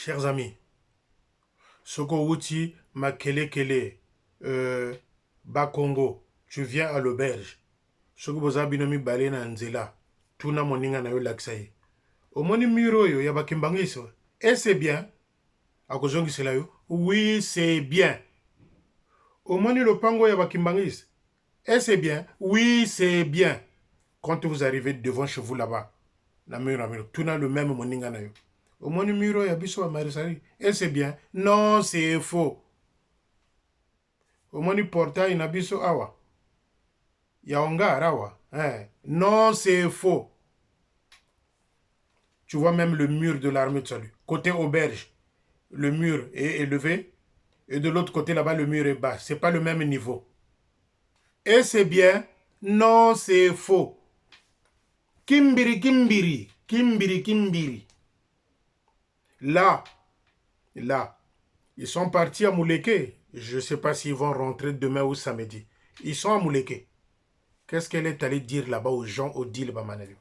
Chers amis, Soko Wuti, Makele Kele, Bakongo, tu viens à l'auberge. Soko Bozabinomi Balena Nzela, Tuna Moninga na yo laksaye. Omoni muro yo, Yabakimbangiso. Et c'est bien. Akozongi c'est là yo. Oui, c'est bien. Omoni Lopango Yabakimbangis. Et c'est bien. Oui, c'est bien. Quand vous arrivez devant chez vous là-bas, la mur, Tuna le même Moninga na yo. Au moins, numéro yabiso à Marisari. Et c'est bien. Non, c'est faux. Au moins, portail nabiso awa. Yaonga arawa. Hein? Non, c'est faux. Tu vois même le mur de l'armée de salut. Côté auberge, le mur est élevé. Et de l'autre côté, là-bas, le mur est bas. C'est pas le même niveau. Et c'est bien. Non, c'est faux. Kimbiri, kimbiri. Kimbiri, kimbiri. Là, ils sont partis à Mouleke. Je ne sais pas s'ils vont rentrer demain ou samedi. Ils sont à Mouleke. Qu'est-ce qu'elle est allée dire là-bas aux gens au deal Bamanelio?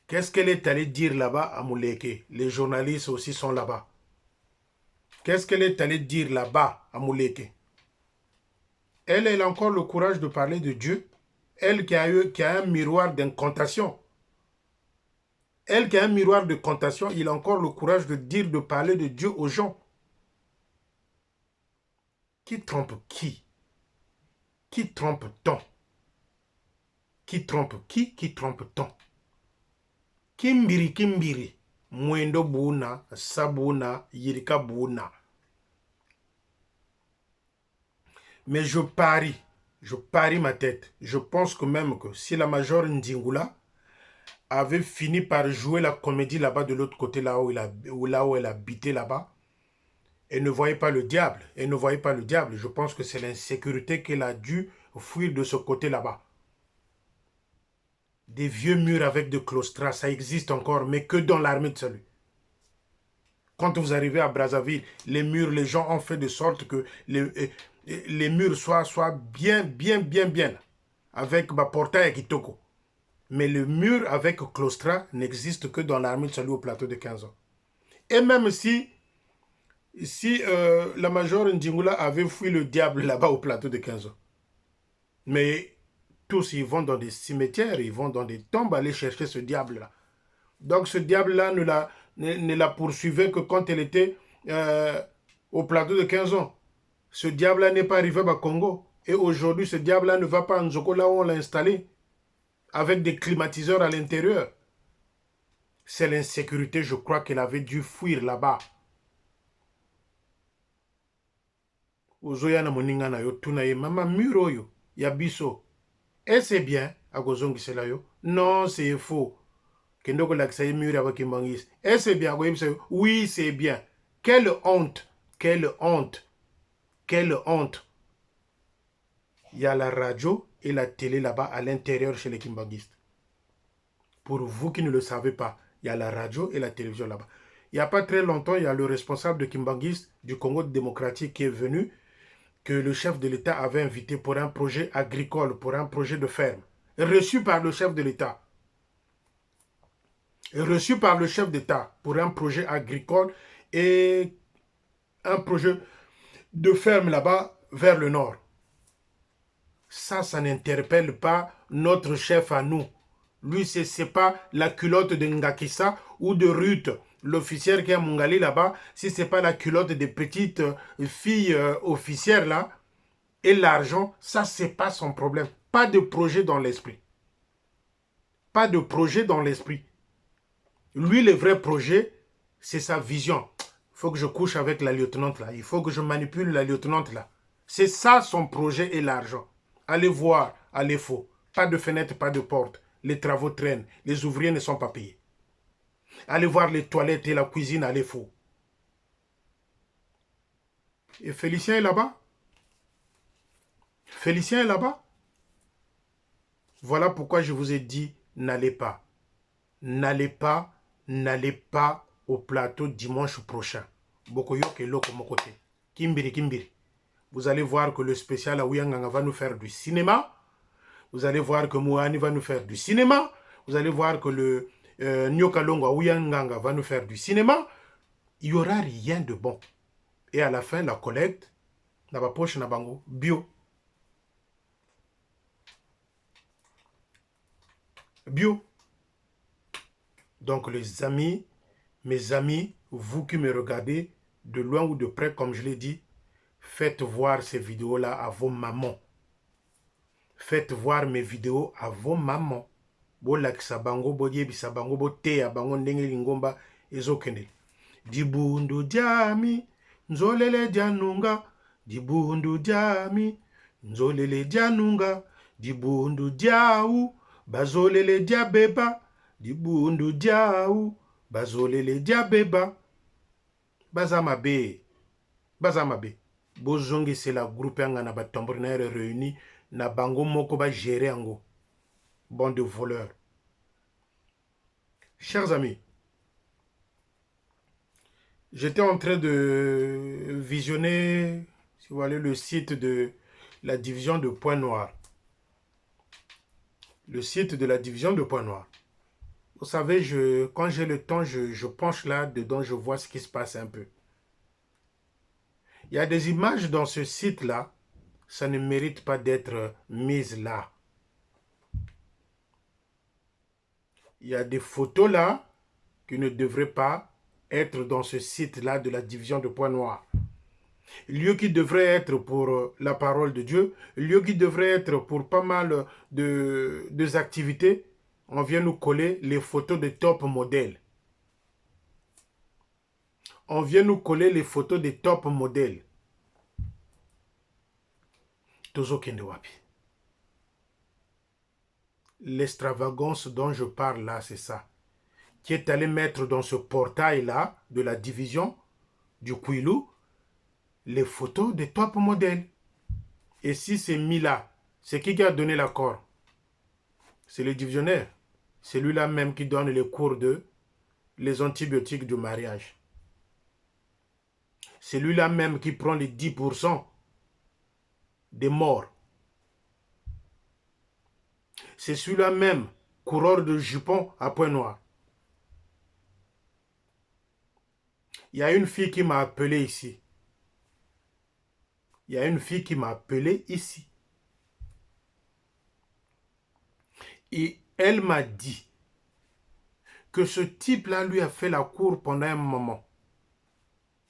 Qu'est-ce qu'elle est allée dire là-bas à Mouleke? Les journalistes aussi sont là-bas. Qu'est-ce qu'elle est allée dire là-bas à Mouleke? Elle a encore le courage de parler de Dieu. Elle qui a un miroir d'incantation. Elle qui a un miroir de cantation, il a encore le courage de parler de Dieu aux gens. Qui trompe qui? Qui trompe-t-on? Qui trompe qui? Qui trompe-t-on? Kimbiri, kimbiri. Mwendo buna, sabuna, yirika buna. Mais je parie ma tête. Je pense que même que si la major Ndingula avait fini par jouer la comédie là-bas de l'autre côté, là où elle habitait là-bas, elle ne voyait pas le diable. Elle ne voyait pas le diable. Je pense que c'est l'insécurité qu'elle a dû fuir de ce côté là-bas. Des vieux murs avec de claustras, ça existe encore, mais que dans l'armée de salut. Quand vous arrivez à Brazzaville, les murs, les gens ont fait de sorte que les murs soient bien, avec ma portail et kitoko. Mais le mur avec claustras n'existe que dans l'armée de salut au plateau de 15 ans. Et même si la major Ndingula avait fui le diable là-bas au plateau de 15 ans. Mais tous, ils vont dans des cimetières, ils vont dans des tombes aller chercher ce diable-là. Donc ce diable-là ne la poursuivait que quand elle était au plateau de 15 ans. Ce diable-là n'est pas arrivé au Congo. Et aujourd'hui, ce diable-là ne va pas en Nzoko, là où on l'a installé, avec des climatiseurs à l'intérieur. C'est l'insécurité, je crois qu'elle avait dû fuir là-bas. Ozoyana moninga na yo tunaye mama muro yo ya biso. Et c'est bien à gozongi sela yo. Non, c'est faux. Kendoko laksaye mur avec Kimbangis. Et c'est bien oui, c'est bien. Quelle honte, quelle honte. Quelle honte. Il y a la radio et la télé là-bas à l'intérieur chez les Kimbangistes. Pour vous qui ne le savez pas, il y a la radio et la télévision là-bas. Il n'y a pas très longtemps, il y a le responsable de Kimbangiste du Congo démocratique qui est venu, que le chef de l'État avait invité pour un projet agricole, pour un projet de ferme, reçu par le chef de l'État. Reçu par le chef d'État pour un projet agricole et un projet de ferme là-bas vers le nord. Ça n'interpelle pas notre chef à nous. Lui, ce n'est pas la culotte de Ngakissa ou de Ruth, l'officière qui est à Mungali là-bas, si ce n'est pas la culotte des petites filles officières là, et l'argent, ça, ce n'est pas son problème. Pas de projet dans l'esprit. Pas de projet dans l'esprit. Lui, le vrai projet, c'est sa vision. Il faut que je couche avec la lieutenante là. Il faut que je manipule la lieutenante là. C'est ça son projet et l'argent. Allez voir, allez faux. Pas de fenêtre, pas de porte. Les travaux traînent. Les ouvriers ne sont pas payés. Allez voir les toilettes et la cuisine, allez faux. Et Félicien est là-bas. Félicien est là-bas. Voilà pourquoi je vous ai dit, n'allez pas. N'allez pas au plateau dimanche prochain. Bokoyoke loko mokote. Kimbiri, kimbiri. Vous allez voir que le spécial Aouyanganga va nous faire du cinéma. Vous allez voir que Mouani va nous faire du cinéma. Vous allez voir que Nyoka Longwa ou Nganga va nous faire du cinéma, il n'y aura rien de bon. Et à la fin, la collecte, na ba poche na bango, bio. Bio. Donc les amis, mes amis, vous qui me regardez, de loin ou de près, comme je l'ai dit, faites voir ces vidéos-là à vos mamans. Faites voir mes vidéos à vos mamans. Bolakisa bango, boyebisa bango, boteya bango ndenge lingomba ezokende. Dibundu diami, nzolele dianunga. Dibundu diami, nzolele dianunga. Dibundu diau, bazolele diabeba. Dibundu diau, bazolele diabeba. Bazamabe. Bazamabe. Bozongi c'est la groupe yanga na batambourinaire réunis. Na bango moko ba gérer ango. Bande de voleurs. Chers amis, j'étais en train de visionner, si vous voulez, le site de la division de Point Noir. Le site de la division de Point Noir. Vous savez, quand j'ai le temps, je penche là-dedans, je vois ce qui se passe un peu. Il y a des images dans ce site-là, ça ne mérite pas d'être mise là. Il y a des photos là qui ne devraient pas être dans ce site-là de la division de Point Noir. Lieu qui devrait être pour la parole de Dieu, lieu qui devrait être pour pas mal de activités, on vient nous coller les photos de top modèles. On vient nous coller les photos des top modèles. Tozo Kende Wapi. L'extravagance dont je parle là, c'est ça. Qui est allé mettre dans ce portail-là de la division du Kouilou les photos des top modèles. Et si c'est mis là, c'est qui a donné l'accord? C'est le divisionnaire. C'est lui-là même qui donne les cours de les antibiotiques du mariage. C'est lui-là même qui prend les 10% des morts. C'est celui-là même, coureur de jupons à Point Noir. Il y a une fille qui m'a appelé ici. Il y a une fille qui m'a appelé ici. Et elle m'a dit que ce type-là lui a fait la cour pendant un moment.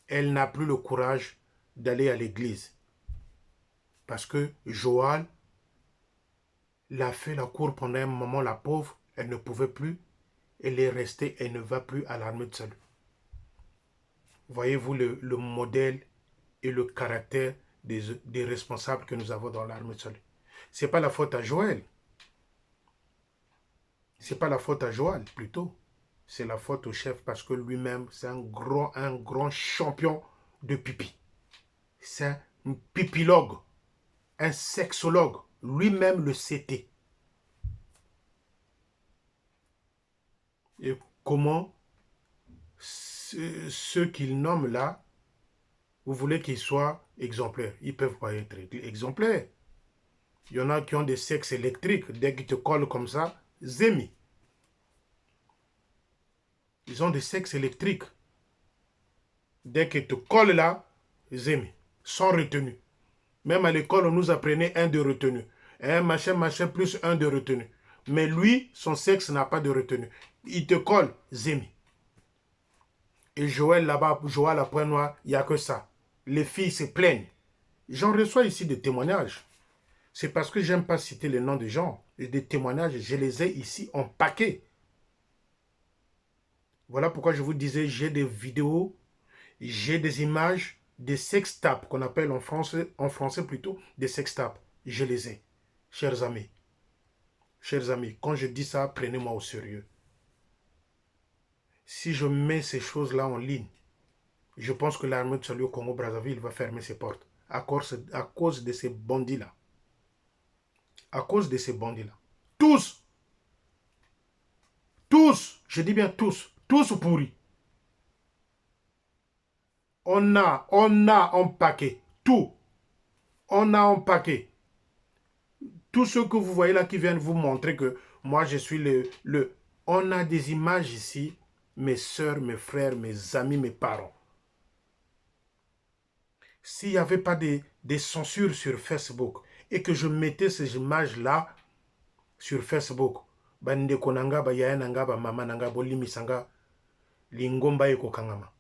Elle n'a plus le courage d'aller à l'église. Parce que Joël l'a fait la cour pendant un moment, la pauvre, elle ne pouvait plus. Elle est restée, elle ne va plus à l'armée de salut. Voyez-vous le modèle et le caractère des responsables que nous avons dans l'armée de salut. Ce n'est pas la faute à Joël. Ce n'est pas la faute à Joël, plutôt. C'est la faute au chef parce que lui-même, c'est un grand champion de pipi. C'est un pipilogue, un sexologue. Lui-même le c'était. Et comment ceux qu'il nomme là, vous voulez qu'ils soient exemplaires. Ils ne peuvent pas être exemplaires. Il y en a qui ont des sexes électriques. Dès qu'ils te collent comme ça, zémi. Ils ont des sexes électriques. Dès qu'ils te collent là, zémi. Sans retenue. Même à l'école, on nous apprenait un de retenue. Un machin, plus un de retenue. Mais lui, son sexe n'a pas de retenue. Il te colle, zémi. Et Joël là-bas, Joël à Point Noir, il n'y a que ça. Les filles se plaignent. J'en reçois ici des témoignages. C'est parce que j'aime pas citer les noms des gens. Et des témoignages, je les ai ici en paquet. Voilà pourquoi je vous disais, j'ai des vidéos, j'ai des images, des sextapes qu'on appelle en français plutôt, des sextapes. Je les ai, chers amis. Chers amis, quand je dis ça, prenez-moi au sérieux. Si je mets ces choses-là en ligne, je pense que l'armée de salut au Congo-Brazzaville va fermer ses portes à cause de ces bandits-là. À cause de ces bandits-là. Tous, je dis bien tous pourris. On a en paquet, tout. On a en paquet. Tous ceux que vous voyez là qui viennent vous montrer que moi je suis On a des images ici, mes soeurs, mes frères, mes amis, mes parents. S'il n'y avait pas des censures sur Facebook et que je mettais ces images-là sur Facebook, bandeko nanga, ba yaya nanga, ba mama nanga, bolimi sanga, lingomba eko kangama.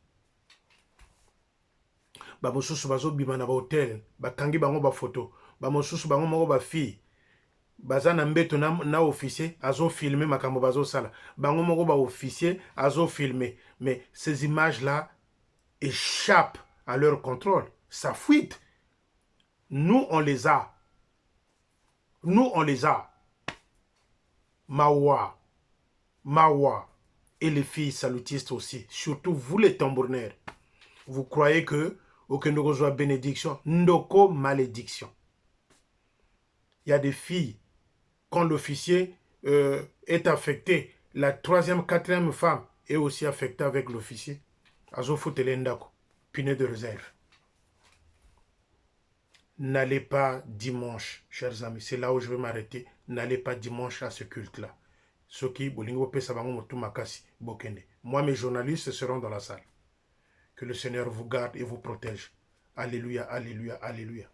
Ba mosusu bazo bima na ba hotel, ba kangi bango ba photo, ba mosusu bango moko ba fille, baza na mbeto na officier, azo filmer makambo bazo sala, bango moko ba officier, azo filmer. Mais ces images-là échappent à leur contrôle, ça fuite. Nous, on les a. Nous, on les a. Mawa, Mawa et les filles salutistes aussi. Surtout vous les tambourinaires. Vous croyez que Okendoko soit bénédiction? Ndoko malédiction. Il y a des filles, quand l'officier est affecté, la troisième, quatrième femme est aussi affectée avec l'officier. Azo foutele ndako, pinet de réserve. N'allez pas dimanche, chers amis, c'est là où je vais m'arrêter. N'allez pas dimanche à ce culte-là. Moi, mes journalistes seront dans la salle. Que le Seigneur vous garde et vous protège. Alléluia, alléluia, alléluia.